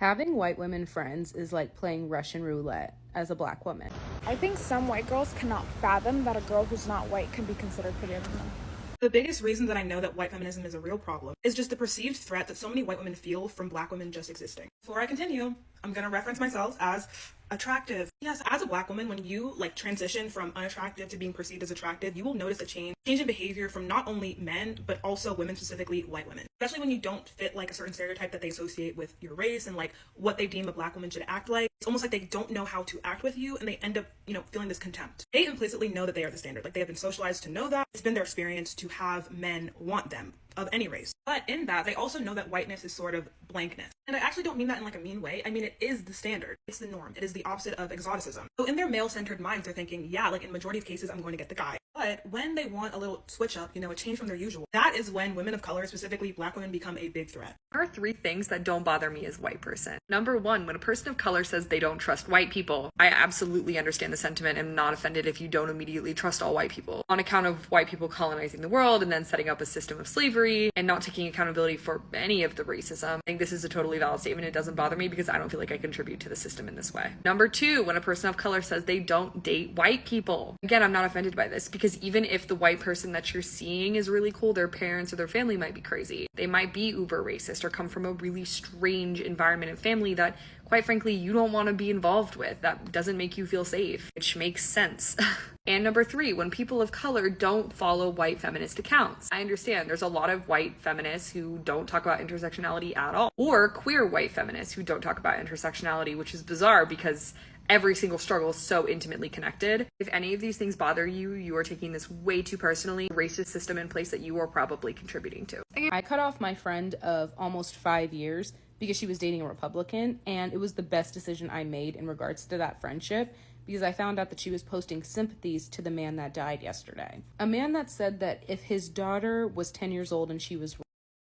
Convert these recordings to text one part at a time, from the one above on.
Having white women friends is like playing Russian roulette as a black woman. I think some white girls cannot fathom that a girl who's not white can be considered prettier than them. The biggest reason that I know that white feminism is a real problem is just the perceived threat that so many white women feel from black women just existing. Before I continue, I'm gonna reference myself as attractive. Yes, as a black woman, when you transition from unattractive to being perceived as attractive, you will notice a change in behavior from not only men, but also women, specifically white women. Especially when you don't fit a certain stereotype that they associate with your race and what they deem a black woman should act like. It's almost like they don't know how to act with you, and they end up, feeling this contempt. They implicitly know that they are the standard. They have been socialized to know that. It's been their experience to have men want them of any race. But in that, they also know that whiteness is sort of blankness. And I actually don't mean that in a mean way. I mean, it is the standard. It's the norm. It is the opposite of exoticism. So in their male-centered minds, they're thinking, yeah, in majority of cases, I'm going to get the guy. But when they want a little switch up, a change from their usual, that is when women of color, specifically black women, become a big threat. There are 3 things that don't bother me as a white person. Number 1, when a person of color says they don't trust white people, I absolutely understand the sentiment and am not offended if you don't immediately trust all white people on account of white people colonizing the world and then setting up a system of slavery and not taking accountability for any of the racism. I think this is a totally valid statement. It doesn't bother me because I don't feel like I contribute to the system in this way. Number 2, when a person of color says they don't date white people. Again, I'm not offended by this because even if the white person that you're seeing is really cool, their parents or their family might be crazy. They might be uber racist or come from a really strange environment and family that, quite frankly, you don't want to be involved with. That doesn't make you feel safe, which makes sense. And number 3, when people of color don't follow white feminist accounts. I understand there's a lot of white feminists who don't talk about intersectionality at all, or queer white feminists who don't talk about intersectionality, which is bizarre because every single struggle is so intimately connected. If any of these things bother you, you are taking this way too personally. Racist system in place that you are probably contributing to. I cut off my friend of almost 5 years because she was dating a Republican, and it was the best decision I made in regards to that friendship because I found out that she was posting sympathies to the man that died yesterday. A man that said that if his daughter was 10 years old and she was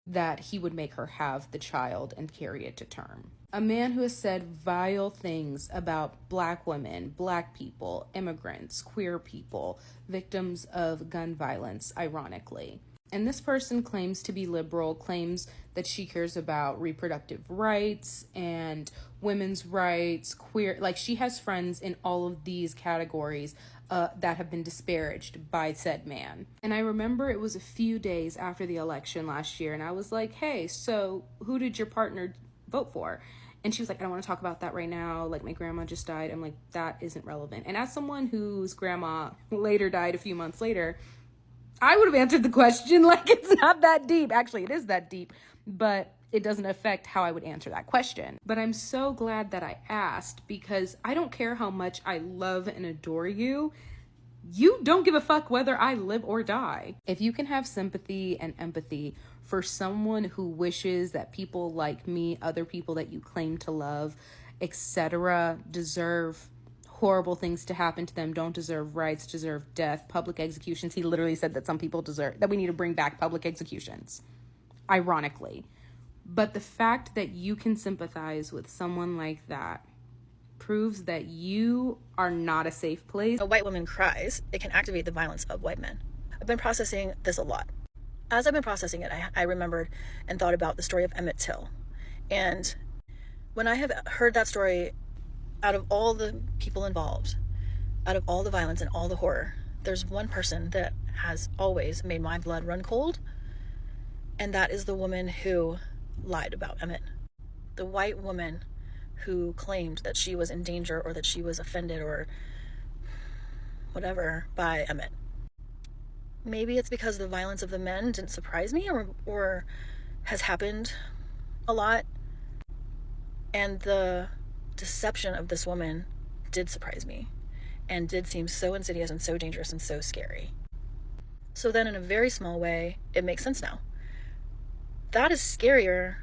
that he would make her have the child and carry it to term. A man who has said vile things about black women, black people, immigrants, queer people, victims of gun violence, ironically. And this person claims to be liberal, claims that she cares about reproductive rights and women's rights, queer, she has friends in all of these categories that have been disparaged by said man. And I remember it was a few days after the election last year, and I was like, hey, so who did your partner vote for? And she was like, I don't want to talk about that right now. My grandma just died. I'm like, that isn't relevant. And as someone whose grandma later died a few months later, I would have answered the question it's not that deep. Actually, it is that deep, but it doesn't affect how I would answer that question. But I'm so glad that I asked because I don't care how much I love and adore you. You don't give a fuck whether I live or die. If you can have sympathy and empathy for someone who wishes that people like me, other people that you claim to love, etc., deserve horrible things to happen to them, don't deserve rights, deserve death, public executions. He literally said that some people deserve, that we need to bring back public executions, ironically. But the fact that you can sympathize with someone like that proves that you are not a safe place. A white woman cries, it can activate the violence of white men. I've been processing this a lot. As I've been processing it, I remembered and thought about the story of Emmett Till. And when I have heard that story, out of all the people involved, out of all the violence and all the horror, there's one person that has always made my blood run cold, and that is the woman who lied about Emmett. The white woman who claimed that she was in danger or that she was offended or whatever by Emmett. Maybe it's because the violence of the men didn't surprise me or has happened a lot, and the deception of this woman did surprise me and did seem so insidious and so dangerous and so scary. So then in a very small way, it makes sense now. That is scarier.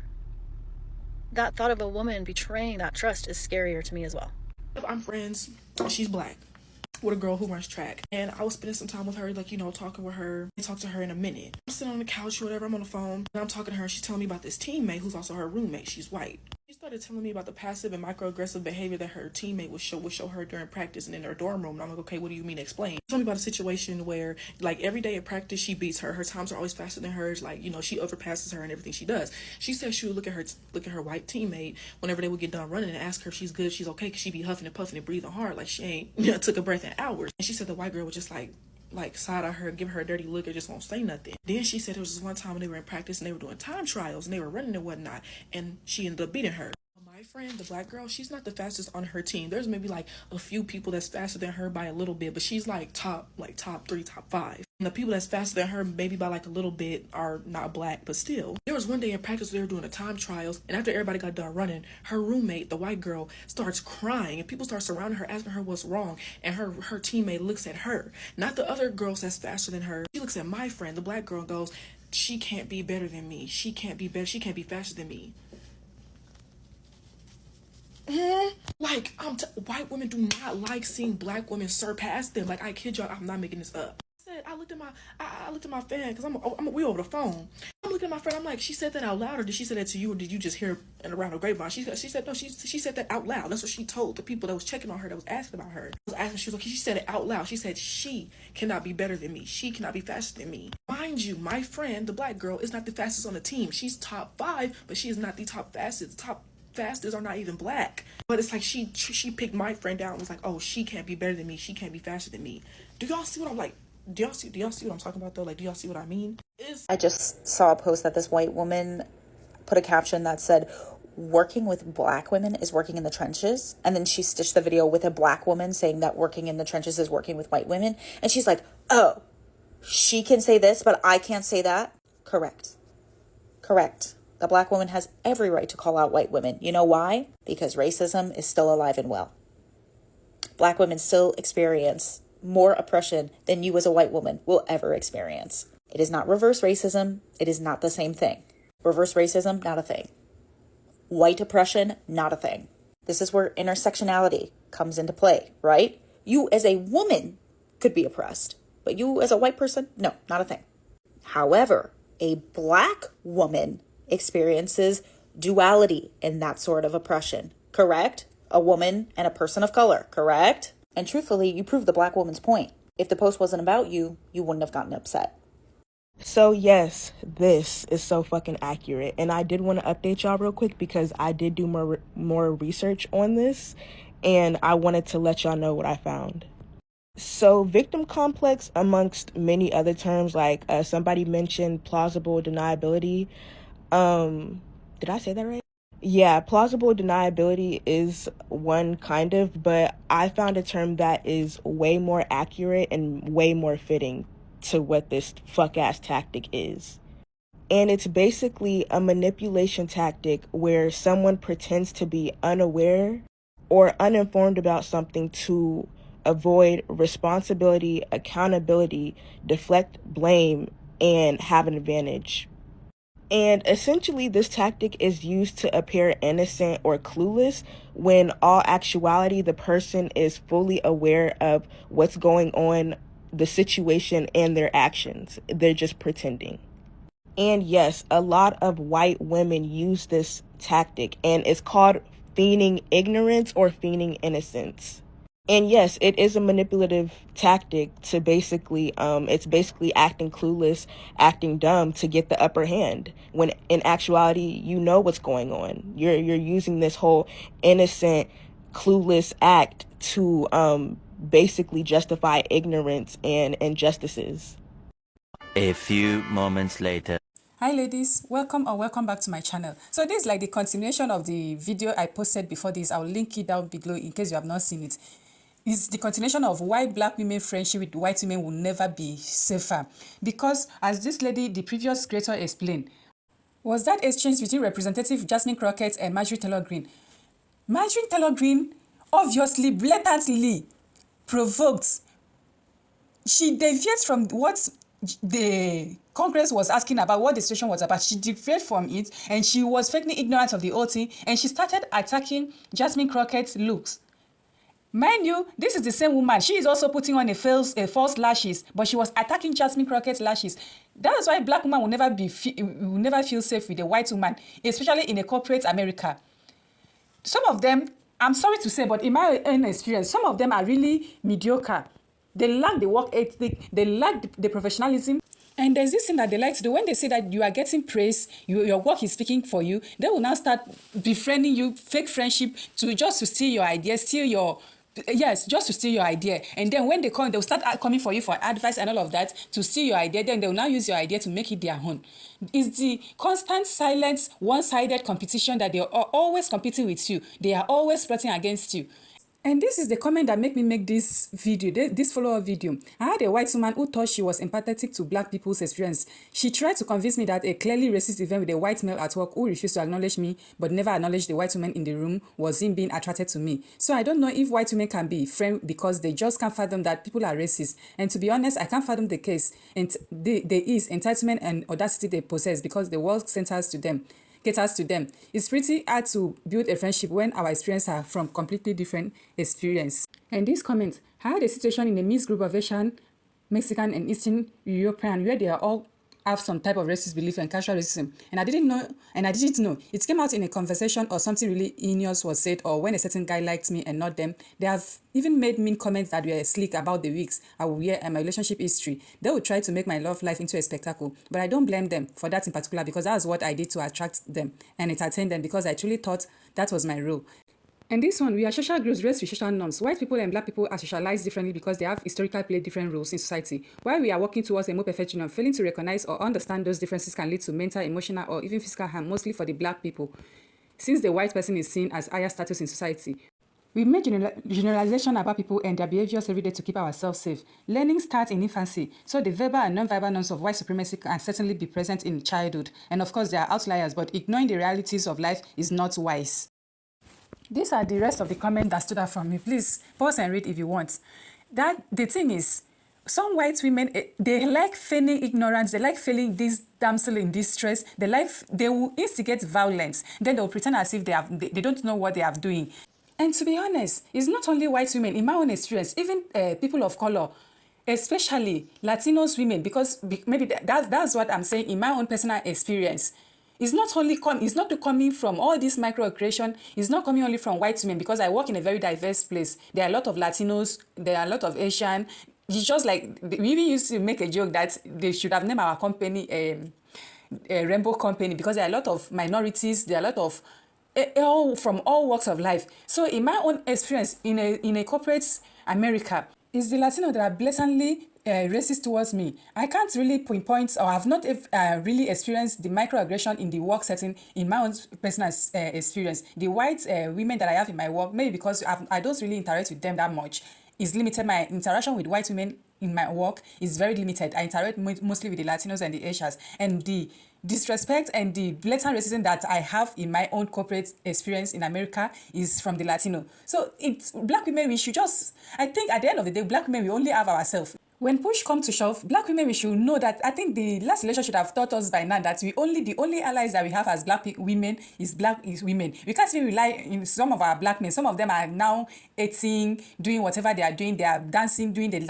That thought of a woman betraying that trust is scarier to me as well. I'm friends, she's black, with a girl who runs track, and I was spending some time with her, talking with her. I talked to her in a minute. I'm sitting on the couch or whatever, I'm on the phone, and I'm talking to her, and she's telling me about this teammate who's also her roommate. She's white. started telling me about the passive and microaggressive behavior that her teammate would show her during practice and in her dorm room. And I'm like, okay, what do you mean? Explain. She told me about a situation where, like, every day at practice, she beats her. Her times are always faster than hers. Like, you know, she overpasses her in everything she does. She said she would look at her white teammate whenever they would get done running and ask her if she's good, if she's okay, because she'd be huffing and puffing and breathing hard like she ain't took a breath in hours. And she said the white girl would just like side eye her, give her a dirty look, or just won't say nothing. Then she said there was this one time when they were in practice and they were doing time trials and they were running and whatnot, and she ended up beating her. My friend, the black girl, she's not the fastest on her team. There's maybe like a few people that's faster than her by a little bit, but she's like top 3, top 5. And the people that's faster than her maybe by like a little bit are not black, but still. There was one day in practice they were doing the time trials, and after everybody got done running, her roommate, the white girl, starts crying, and people start surrounding her, asking her what's wrong, and her teammate looks at her, not the other girls that's faster than her. She looks at my friend, the black girl, and goes, she can't be better than me. She can't be better. She can't be faster than me. Like, white women do not like seeing black women surpass them. Like, I kid y'all, I'm not making this up. I looked at my fan, because we over the phone. I'm looking at my friend, I'm like, she said that out loud, or did she say that to you, or did you just hear it around the grapevine? She said, no, she said that out loud. That's what she told the people that was checking on her, that was asking about her. She was like, she said it out loud. She said, she cannot be better than me. She cannot be faster than me. Mind you, my friend, the black girl, is not the fastest on the team. She's top 5, but she is not the top fastest. Top fastest are not even black. But it's like she picked my friend out and was like, oh, she can't be better than me. She can't be faster than me. Do y'all see what I'm like? Do y'all see what I'm talking about though? Like, do y'all see what I mean? I just saw a post that this white woman put a caption that said, working with black women is working in the trenches. And then she stitched the video with a black woman saying that working in the trenches is working with white women. And she's like, oh, she can say this, but I can't say that. Correct. The black woman has every right to call out white women. You know why? Because racism is still alive and well. Black women still experience more oppression than you as a white woman will ever experience. It is not reverse racism. It is not the same thing. Reverse racism, not a thing. White oppression, not a thing. This is where intersectionality comes into play, right? You as a woman could be oppressed, but you as a white person, no, not a thing. However, a black woman experiences duality in that sort of oppression, correct? A woman and a person of color, correct? And truthfully, you proved the black woman's point. If the post wasn't about you, you wouldn't have gotten upset. So yes, this is so fucking accurate. And I did want to update y'all real quick because I did do more research on this, and I wanted to let y'all know what I found. So victim complex, amongst many other terms, like somebody mentioned plausible deniability. Did I say that right? Yeah, plausible deniability is one kind of, but I found a term that is way more accurate and way more fitting to what this fuck-ass tactic is. And it's basically a manipulation tactic where someone pretends to be unaware or uninformed about something to avoid responsibility, accountability, deflect blame, and have an advantage. And essentially, this tactic is used to appear innocent or clueless when all actuality, the person is fully aware of what's going on, the situation, and their actions. They're just pretending. And yes, a lot of white women use this tactic, and it's called feigning ignorance or feigning innocence. And yes, it is a manipulative tactic to it's basically acting clueless, acting dumb to get the upper hand. When in actuality, you know what's going on. You're using this whole innocent, clueless act to basically justify ignorance and injustices. A few moments later. Hi ladies, welcome back to my channel. So this is like the continuation of the video I posted before this. I'll link it down below in case you have not seen it. It's the continuation of why black women friendship with white women will never be safer. Because as this lady, the previous creator explained, was that exchange between Representative Jasmine Crockett and Marjorie Taylor Greene. Marjorie Taylor Greene obviously, blatantly provoked. She deviates from what the Congress was asking about, what the situation was about. She deviated from it, and she was faking ignorant of the whole thing, and she started attacking Jasmine Crockett's looks. Mind you, this is the same woman. She is also putting on a false lashes, but she was attacking Jasmine Crockett's lashes. That is why black woman will never feel safe with a white woman, especially in a corporate America. some of them, I'm sorry to say, but in my own experience, some of them are really mediocre. They lack the work ethic, they lack the professionalism. And there's this thing that they like to do. When they say that you are getting praise, your work is speaking for you, they will now start befriending you, fake friendship, just to steal your ideas, just to steal your idea. And then when they come, they'll start coming for you for advice and all of that to steal your idea. Then they'll now use your idea to make it their own. It's the constant, silent, one-sided competition that they are always competing with you. They are always plotting against you. And this is the comment that made me make this video, this follow-up video. I had a white woman who thought she was empathetic to black people's experience. She tried to convince me that a clearly racist event with a white male at work who refused to acknowledge me but never acknowledged the white woman in the room was him being attracted to me. So I don't know if white women can be friends because they just can't fathom that people are racist. And to be honest, I can't fathom the case. And there is entitlement and audacity they possess because the world caters to them. It's pretty hard to build a friendship when our experiences are from completely different experience. And this comment, I had a situation in a mixed group of Asian, Mexican, and Eastern European where they are all have some type of racist belief and casual racism. And I didn't know. It came out in a conversation or something really heinous was said, or when a certain guy liked me and not them. They have even made mean comments that were slick about the wigs I will wear and my relationship history. They would try to make my love life into a spectacle. But I don't blame them for that in particular because that's what I did to attract them and entertain them because I truly thought that was my role. And this one, we are social groups raised with social norms. White people and black people are socialized differently because they have historically played different roles in society. While we are working towards a more perfect union, failing to recognize or understand those differences can lead to mental, emotional, or even physical harm, mostly for the black people, since the white person is seen as higher status in society. We make generalization about people and their behaviors every day to keep ourselves safe. Learning starts in infancy, so the verbal and non-verbal norms of white supremacy can certainly be present in childhood. And of course, there are outliers, but ignoring the realities of life is not wise. These are the rest of the comments that stood out from me. Please pause and read if you want. The thing is, some white women, they like feigning ignorance. They like feeling this damsel in distress. They will instigate violence. Then they will pretend as if they don't know what they are doing. And to be honest, it's not only white women. In my own experience, even people of color, especially Latinos women, because maybe that's what I'm saying in my own personal experience. It's not coming from all this microaggression. It's not coming only from white women because I work in a very diverse place. There are a lot of Latinos. There are a lot of Asian. It's just like we even used to make a joke that they should have named our company a rainbow company because there are a lot of minorities. There are a lot of from all walks of life. So in my own experience in a corporate America, it's the Latino that are blatantly racist towards me. I can't really pinpoint or have not really experienced the microaggression in the work setting in my own personal experience. The white women that I have in my work, maybe because I don't really interact with them that much, is limited. My interaction with white women in my work is very limited. I interact mostly with the Latinos and the Asians, and the disrespect and the blatant racism that I have in my own corporate experience in America is from the Latino. So it's black women, we should I think at the end of the day, black women, we only have ourselves. When push comes to shove, black women, we should know that I think the last election should have taught us by now that the only allies that we have as black women is women. We can't even rely in some of our black men. Some of them are now eating, doing whatever they are doing. They are dancing, doing the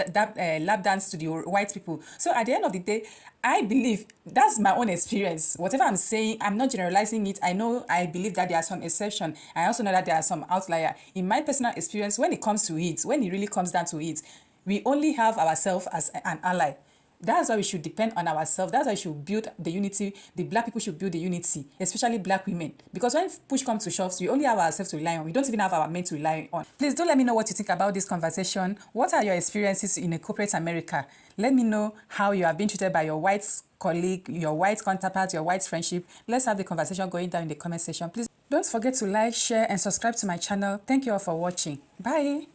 lap dance to the white people. So at the end of the day, I believe that's my own experience. Whatever I'm saying, I'm not generalizing it. I believe that there are some exceptions. I also know that there are some outliers. In my personal experience, when it comes to it, when it really comes down to it, we only have ourselves as an ally. That's why we should depend on ourselves. That's why we should build the unity. The black people should build the unity, especially black women. Because when push comes to shove, we only have ourselves to rely on. We don't even have our men to rely on. Please do let me know what you think about this conversation. What are your experiences in a corporate America? Let me know how you have been treated by your white colleague, your white counterpart, your white friendship. Let's have the conversation going down in the comment section. Please don't forget to like, share, and subscribe to my channel. Thank you all for watching. Bye.